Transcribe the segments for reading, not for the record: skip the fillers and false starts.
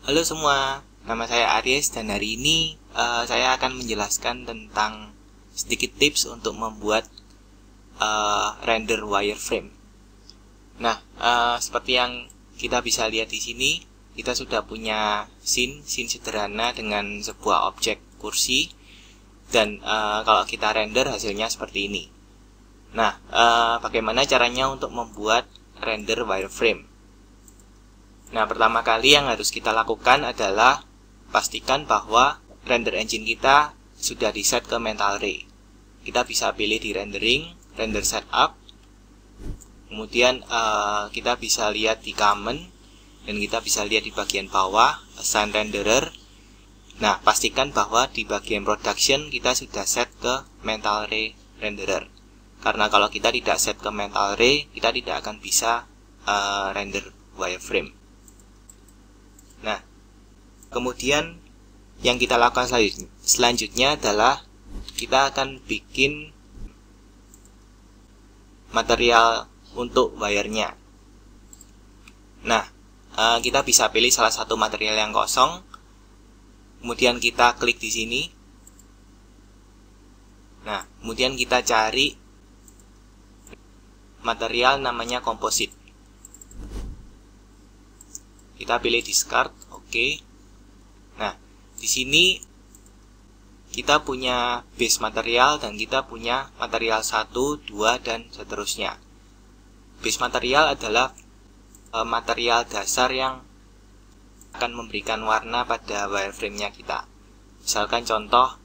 Halo semua, nama saya Aries dan hari ini saya akan menjelaskan tentang sedikit tips untuk membuat render wireframe. Nah, seperti yang kita bisa lihat di sini, kita sudah punya scene sederhana dengan sebuah objek kursi dan kalau kita render hasilnya seperti ini. Nah, bagaimana caranya untuk membuat render wireframe? Nah, pertama kali yang harus kita lakukan adalah pastikan bahwa render engine kita sudah di set ke mental ray. Kita bisa pilih di rendering, render setup, kemudian kita bisa lihat di common, dan kita bisa lihat di bagian bawah, assign renderer. Nah, pastikan bahwa di bagian production kita sudah set ke mental ray renderer. Karena kalau kita tidak set ke mental ray, kita tidak akan bisa render wireframe. Nah, kemudian yang kita lakukan selanjutnya adalah kita akan bikin material untuk wire-nya. Nah, kita bisa pilih salah satu material yang kosong, kemudian kita klik di sini. Nah, kemudian kita cari material namanya komposit. Kita pilih discard, oke. Nah, di sini kita punya base material dan kita punya material 1, 2, dan seterusnya. Base material adalah material dasar yang akan memberikan warna pada wireframe-nya kita. Misalkan contoh,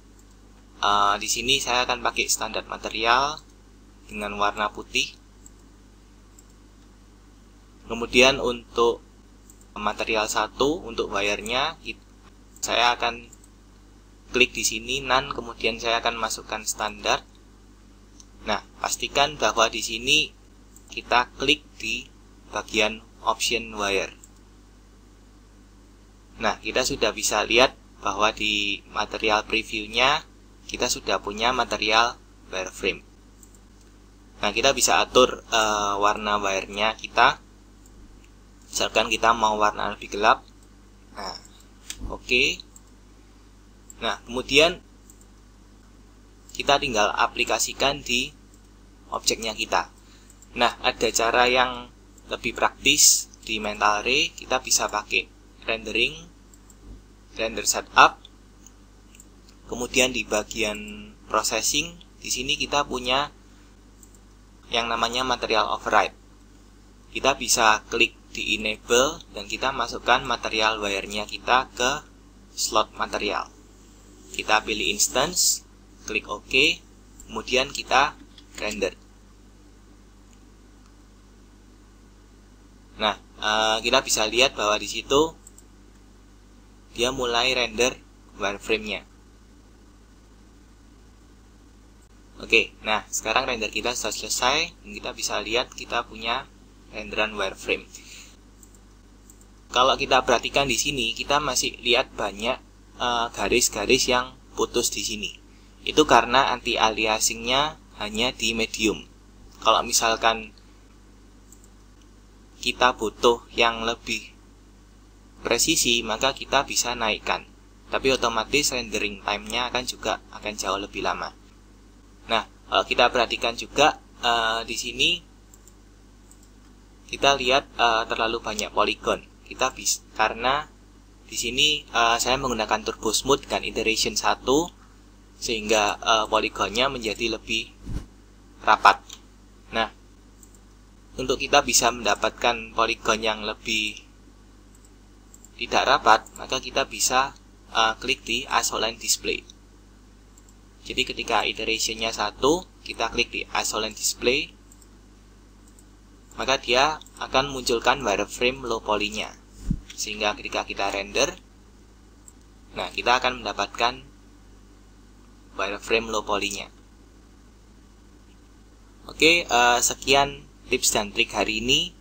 di sini saya akan pakai standar material dengan warna putih. Kemudian untuk material 1 untuk wire-nya, saya akan klik di sini none, kemudian saya akan masukkan standar. Nah, pastikan bahwa di sini kita klik di bagian option wire. Nah, kita sudah bisa lihat bahwa di material preview-nya kita sudah punya material wireframe. Nah, kita bisa atur warna wire-nya kita. Misalkan kita mau warna lebih gelap. Nah, oke. Nah, kemudian kita tinggal aplikasikan di objeknya kita. Nah, ada cara yang lebih praktis di mental ray. Kita bisa pakai rendering, render setup. Kemudian di bagian processing, di sini kita punya yang namanya material override. Kita bisa klik di enable dan kita masukkan material wire-nya kita ke slot material. Kita pilih instance, klik OK, kemudian kita render. Nah, kita bisa lihat bahwa di situ dia mulai render wireframe-nya. Oke, nah sekarang render kita sudah selesai dan kita bisa lihat kita punya renderan wireframe. Kalau kita perhatikan di sini, kita masih lihat banyak garis-garis yang putus di sini. Itu karena anti-aliasingnya hanya di medium. Kalau misalkan kita butuh yang lebih presisi, maka kita bisa naikkan. Tapi otomatis rendering time-nya akan jauh lebih lama. Nah, kalau kita perhatikan juga di sini kita lihat terlalu banyak poligon. Karena di sini saya menggunakan turbo smooth dengan iteration 1 sehingga poligonnya menjadi lebih rapat. Nah, untuk kita bisa mendapatkan poligon yang lebih tidak rapat, maka kita bisa klik di isoline display. Jadi ketika iterationnya 1, kita klik di isoline display, maka dia akan munculkan wireframe low poly-nya. Sehingga ketika kita render, nah kita akan mendapatkan wireframe low poly-nya. Oke, sekian tips dan trik hari ini.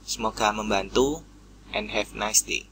Semoga membantu and have a nice day.